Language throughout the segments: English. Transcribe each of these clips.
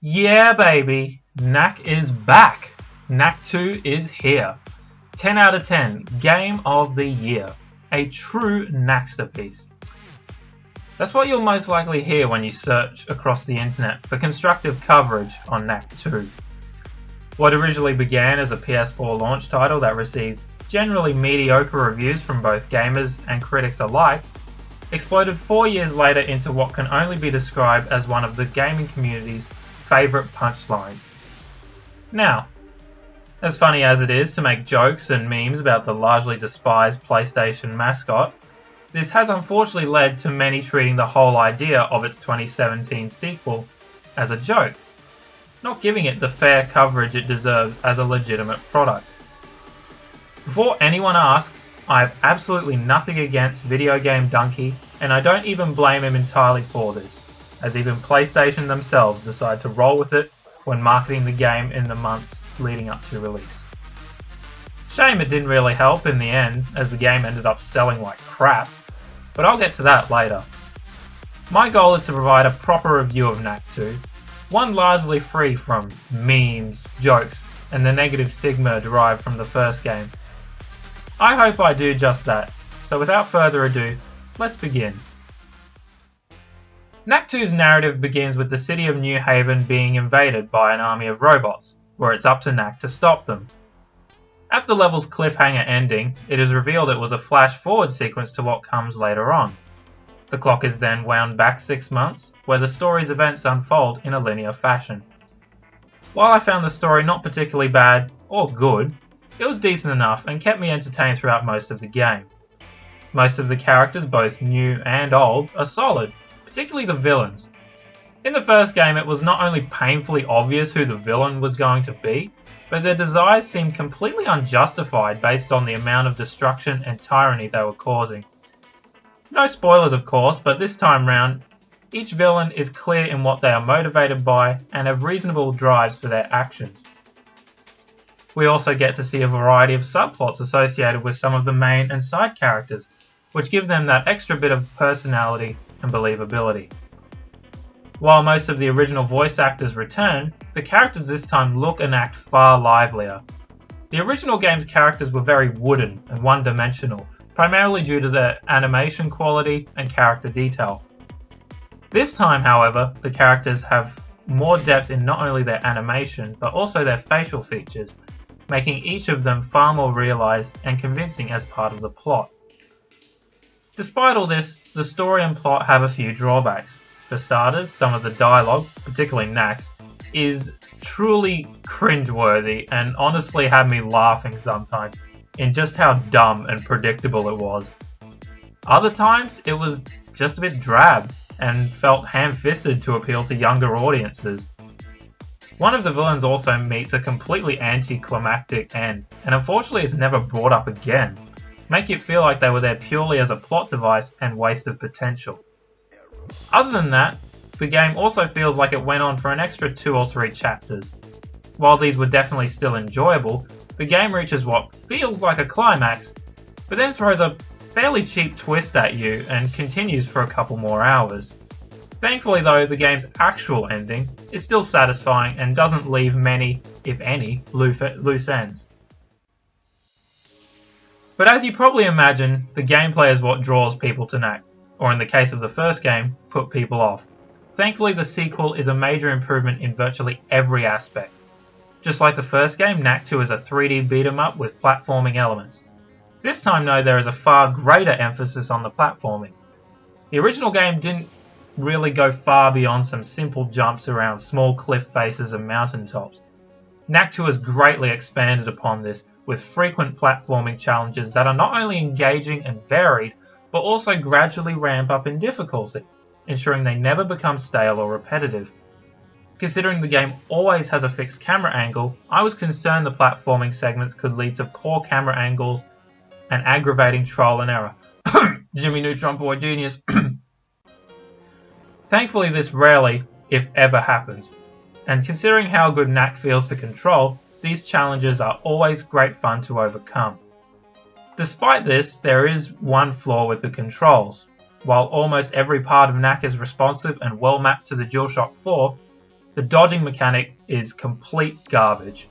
Yeah, baby, Knack is back. Knack 2 is here. 10 out of 10, Game of the Year. A true Knacksterpiece. That's what you'll most likely hear when you search across the internet for constructive coverage on Knack 2. What originally began as a PS4 launch title that received generally mediocre reviews from both gamers and critics alike, exploded 4 years later into what can only be described as one of the gaming community's favourite punchlines. Now, as funny as it is to make jokes and memes about the largely despised PlayStation mascot, this has unfortunately led to many treating the whole idea of its 2017 sequel as a joke, not giving it the fair coverage it deserves as a legitimate product. Before anyone asks, I have absolutely nothing against Video Game Donkey, and I don't even blame him entirely for this, as even PlayStation themselves decide to roll with it when marketing the game in the months leading up to release. Shame it didn't really help in the end, as the game ended up selling like crap, but I'll get to that later. My goal is to provide a proper review of Knack 2, one largely free from memes, jokes, and the negative stigma derived from the first game. I hope I do just that, so without further ado, let's begin. Knack 2's narrative begins with the city of New Haven being invaded by an army of robots, where it's up to Knack to stop them. At the level's cliffhanger ending, it is revealed it was a flash-forward sequence to what comes later on. The clock is then wound back 6 months, where the story's events unfold in a linear fashion. While I found the story not particularly bad or good, it was decent enough and kept me entertained throughout most of the game. Most of the characters, both new and old, are solid, particularly the villains. In the first game, it was not only painfully obvious who the villain was going to be, but their desires seemed completely unjustified based on the amount of destruction and tyranny they were causing. No spoilers of course, but this time round, each villain is clear in what they are motivated by and have reasonable drives for their actions. We also get to see a variety of subplots associated with some of the main and side characters, which give them that extra bit of personality and believability. While most of the original voice actors return, the characters this time look and act far livelier. The original game's characters were very wooden and one-dimensional, primarily due to their animation quality and character detail. This time, however, the characters have more depth in not only their animation, but also their facial features, making each of them far more realised and convincing as part of the plot. Despite all this, the story and plot have a few drawbacks. For starters, some of the dialogue, particularly Knack's, is truly cringeworthy and honestly had me laughing sometimes in just how dumb and predictable it was. Other times, it was just a bit drab and felt ham-fisted to appeal to younger audiences. One of the villains also meets a completely anticlimactic end, and unfortunately is never brought up again, making it feel like they were there purely as a plot device and waste of potential. Other than that, the game also feels like it went on for an extra 2 or 3 chapters. While these were definitely still enjoyable, the game reaches what feels like a climax, but then throws a fairly cheap twist at you and continues for a couple more hours. Thankfully though, the game's actual ending is still satisfying and doesn't leave many, if any, loose ends. But as you probably imagine, the gameplay is what draws people to Knack, or in the case of the first game, put people off. Thankfully, the sequel is a major improvement in virtually every aspect. Just like the first game, Knack 2 is a 3D beat-em-up with platforming elements. This time though, there is a far greater emphasis on the platforming. The original game didn't really go far beyond some simple jumps around small cliff faces and mountaintops. Knack 2 has greatly expanded upon this, with frequent platforming challenges that are not only engaging and varied, but also gradually ramp up in difficulty, ensuring they never become stale or repetitive. Considering the game always has a fixed camera angle, I was concerned the platforming segments could lead to poor camera angles and aggravating trial and error. Jimmy Neutron Boy Genius. Thankfully this rarely, if ever, happens, and considering how good Knack feels to control, these challenges are always great fun to overcome. Despite this, there is one flaw with the controls. While almost every part of Knack is responsive and well mapped to the DualShock 4, the dodging mechanic is complete garbage.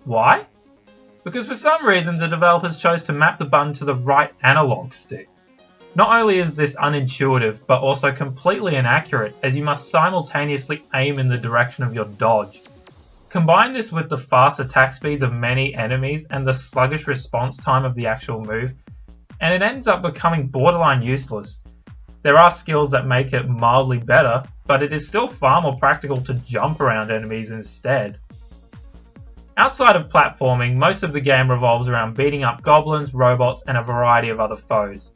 Why? Because for some reason the developers chose to map the button to the right analog stick. Not only is this unintuitive, but also completely inaccurate, as you must simultaneously aim in the direction of your dodge. Combine this with the fast attack speeds of many enemies and the sluggish response time of the actual move, and it ends up becoming borderline useless. There are skills that make it mildly better, but it is still far more practical to jump around enemies instead. Outside of platforming, most of the game revolves around beating up goblins, robots, and a variety of other foes.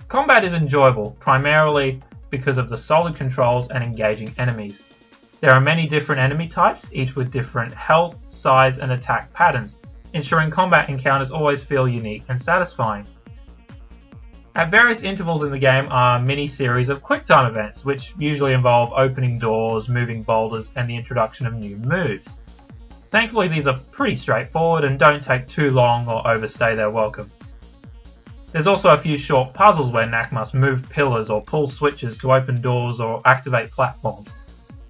Combat is enjoyable, primarily because of the solid controls and engaging enemies. There are many different enemy types, each with different health, size, and attack patterns, ensuring combat encounters always feel unique and satisfying. At various intervals in the game are a mini-series of quick-time events, which usually involve opening doors, moving boulders, and the introduction of new moves. Thankfully, these are pretty straightforward and don't take too long or overstay their welcome. There's also a few short puzzles where Knack must move pillars or pull switches to open doors or activate platforms.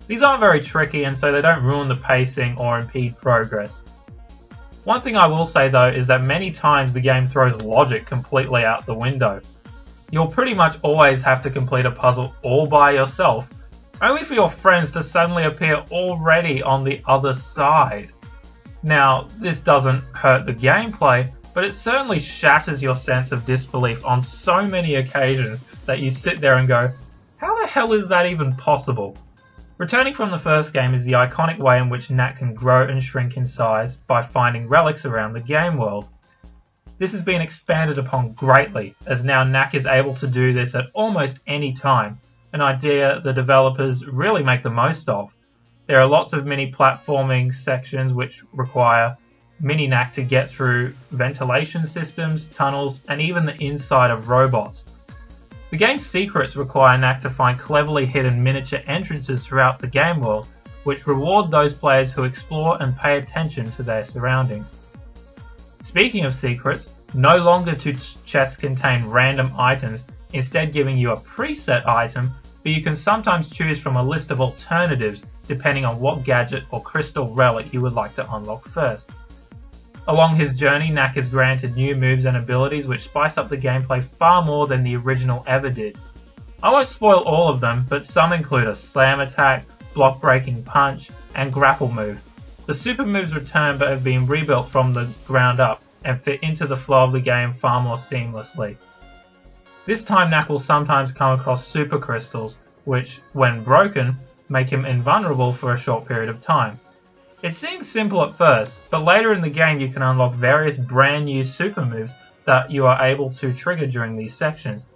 These aren't very tricky, and so they don't ruin the pacing or impede progress. One thing I will say though is that many times the game throws logic completely out the window. You'll pretty much always have to complete a puzzle all by yourself, only for your friends to suddenly appear already on the other side. Now, this doesn't hurt the gameplay, but it certainly shatters your sense of disbelief on so many occasions that you sit there and go, how the hell is that even possible? Returning from the first game is the iconic way in which Knack can grow and shrink in size by finding relics around the game world. This has been expanded upon greatly, as now Knack is able to do this at almost any time, an idea the developers really make the most of. There are lots of mini platforming sections which require Mini Knack to get through ventilation systems, tunnels, and even the inside of robots. The game's secrets require Knack to find cleverly hidden miniature entrances throughout the game world, which reward those players who explore and pay attention to their surroundings. Speaking of secrets, no longer do chests contain random items, instead giving you a preset item, but you can sometimes choose from a list of alternatives depending on what gadget or crystal relic you would like to unlock first. Along his journey, Knack is granted new moves and abilities which spice up the gameplay far more than the original ever did. I won't spoil all of them, but some include a slam attack, block breaking punch, and grapple move. The super moves return but have been rebuilt from the ground up and fit into the flow of the game far more seamlessly. This time Knack will sometimes come across super crystals, which, when broken, make him invulnerable for a short period of time. It seems simple at first, but later in the game you can unlock various brand new super moves that you are able to trigger during these sections.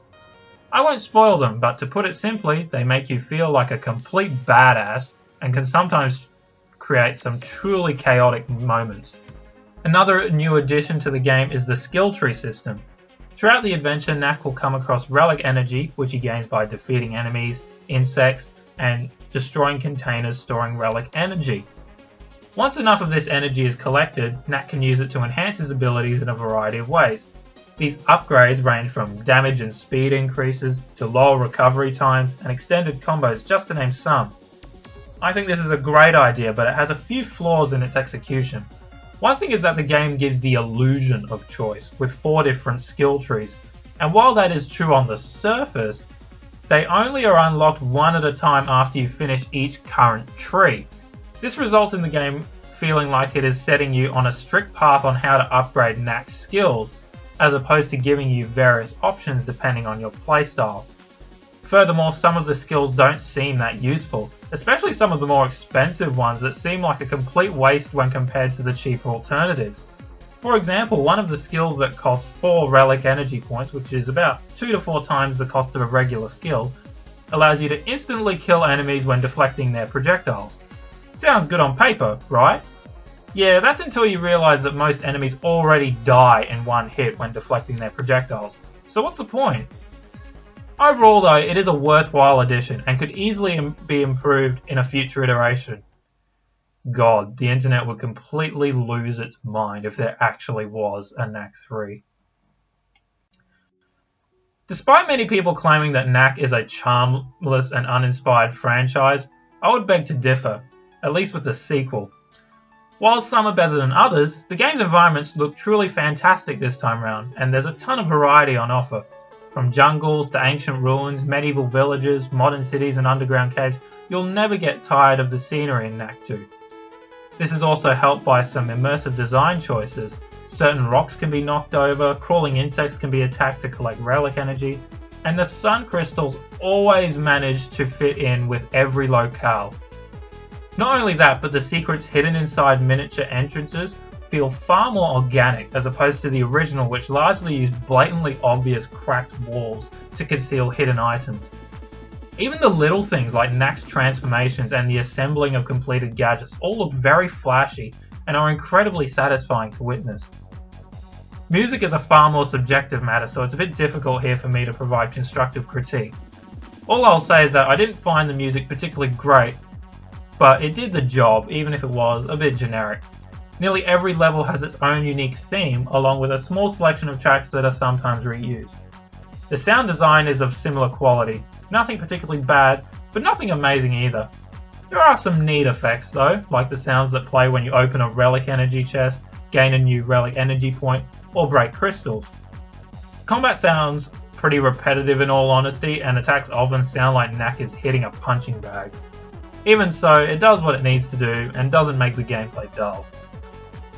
I won't spoil them, but to put it simply, they make you feel like a complete badass and can sometimes create some truly chaotic moments. Another new addition to the game is the skill tree system. Throughout the adventure, Knack will come across relic energy, which he gains by defeating enemies, insects, and destroying containers storing relic energy. Once enough of this energy is collected, Knack can use it to enhance his abilities in a variety of ways. These upgrades range from damage and speed increases to lower recovery times and extended combos, just to name some. I think this is a great idea, but it has a few flaws in its execution. One thing is that the game gives the illusion of choice, with 4 different skill trees, and while that is true on the surface, they only are unlocked one at a time after you finish each current tree. This results in the game feeling like it is setting you on a strict path on how to upgrade Knack's skills, as opposed to giving you various options depending on your playstyle. Furthermore, some of the skills don't seem that useful, especially some of the more expensive ones that seem like a complete waste when compared to the cheaper alternatives. For example, one of the skills that costs 4 relic energy points, which is about 2 to 4 times the cost of a regular skill, allows you to instantly kill enemies when deflecting their projectiles. Sounds good on paper, right? Yeah, that's until you realise that most enemies already die in one hit when deflecting their projectiles. So what's the point? Overall though, it is a worthwhile addition and could easily be improved in a future iteration. God, the internet would completely lose its mind if there actually was a Knack 3. Despite many people claiming that Knack is a charmless and uninspired franchise, I would beg to differ. at least with the sequel. While some are better than others, the game's environments look truly fantastic this time round, and there's a ton of variety on offer. From jungles to ancient ruins, medieval villages, modern cities and underground caves, you'll never get tired of the scenery in Knack 2. This is also helped by some immersive design choices. Certain rocks can be knocked over, crawling insects can be attacked to collect relic energy, and the sun crystals always manage to fit in with every locale. Not only that, but the secrets hidden inside miniature entrances feel far more organic as opposed to the original, which largely used blatantly obvious cracked walls to conceal hidden items. Even the little things like Knack's transformations and the assembling of completed gadgets all look very flashy and are incredibly satisfying to witness. Music is a far more subjective matter, so it's a bit difficult here for me to provide constructive critique. All I'll say is that I didn't find the music particularly great, but it did the job, even if it was a bit generic. Nearly every level has its own unique theme, along with a small selection of tracks that are sometimes reused. The sound design is of similar quality, nothing particularly bad, but nothing amazing either. There are some neat effects though, like the sounds that play when you open a relic energy chest, gain a new relic energy point, or break crystals. Combat sounds pretty repetitive in all honesty, and attacks often sound like Knack is hitting a punching bag. Even so, it does what it needs to do and doesn't make the gameplay dull.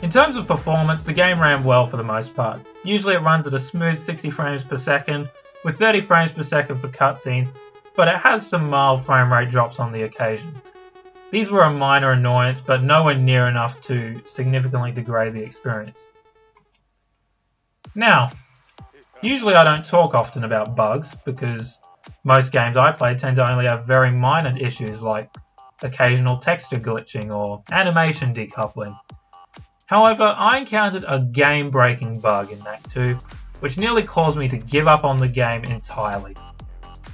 In terms of performance, the game ran well for the most part. Usually it runs at a smooth 60 frames per second, with 30 frames per second for cutscenes, but it has some mild frame rate drops on the occasion. These were a minor annoyance, but nowhere near enough to significantly degrade the experience. Now, usually I don't talk often about bugs, because most games I play tend to only have very minor issues like occasional texture glitching or animation decoupling. However, I encountered a game-breaking bug in Knack 2, which nearly caused me to give up on the game entirely.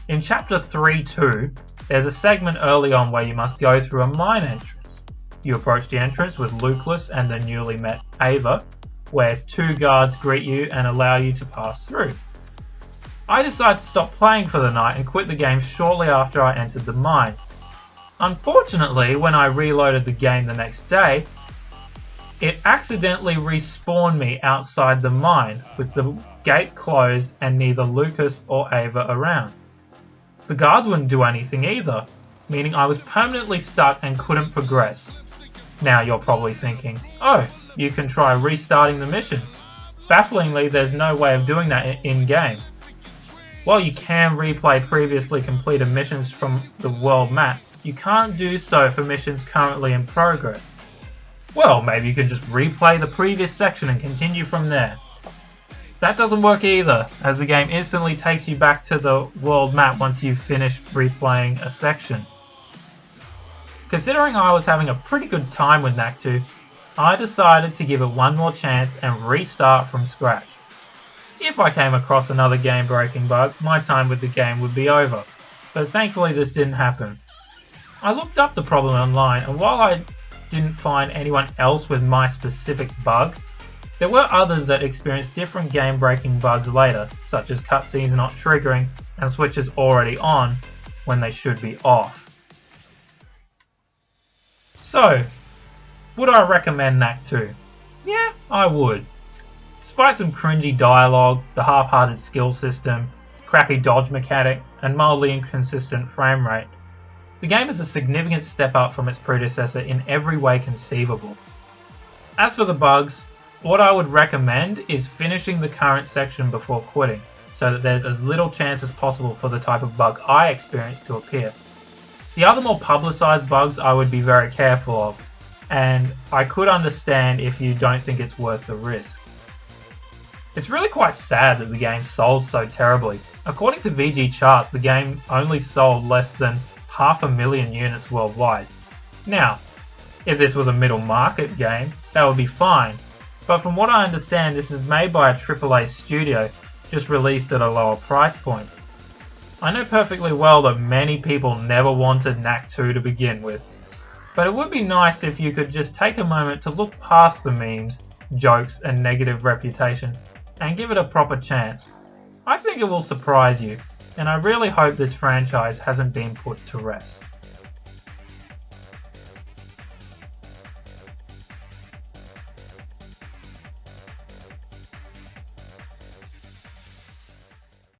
In Chapter 3.2, there's a segment early on where you must go through a mine entrance. You approach the entrance with Lucas and the newly met Ava, where two guards greet you and allow you to pass through. I decided to stop playing for the night and quit the game shortly after I entered the mine. Unfortunately, when I reloaded the game the next day, it accidentally respawned me outside the mine, with the gate closed and neither Lucas or Ava around. The guards wouldn't do anything either, meaning I was permanently stuck and couldn't progress. Now you're probably thinking, oh, you can try restarting the mission. Bafflingly, there's no way of doing that in-game. While you can replay previously completed missions from the world map, you can't do so for missions currently in progress. Well, maybe you can just replay the previous section and continue from there. That doesn't work either, as the game instantly takes you back to the world map once you've finished replaying a section. Considering I was having a pretty good time with Knack 2, I decided to give it one more chance and restart from scratch. If I came across another game-breaking bug, my time with the game would be over, but thankfully this didn't happen. I looked up the problem online, and while I didn't find anyone else with my specific bug, there were others that experienced different game-breaking bugs later, such as cutscenes not triggering and switches already on when they should be off. So, would I recommend Knack 2? Yeah, I would. Despite some cringy dialogue, the half-hearted skill system, crappy dodge mechanic, and mildly inconsistent frame rate, the game is a significant step up from its predecessor in every way conceivable. As for the bugs, what I would recommend is finishing the current section before quitting, so that there's as little chance as possible for the type of bug I experienced to appear. The other more publicised bugs I would be very careful of, and I could understand if you don't think it's worth the risk. It's really quite sad that the game sold so terribly. According to VG charts, the game only sold less than 500,000 units worldwide. Now, if this was a middle market game, that would be fine, but from what I understand, this is made by a AAA studio, just released at a lower price point. I know perfectly well that many people never wanted Knack 2 to begin with, but it would be nice if you could just take a moment to look past the memes, jokes, and negative reputation, and give it a proper chance. I think it will surprise you, and I really hope this franchise hasn't been put to rest.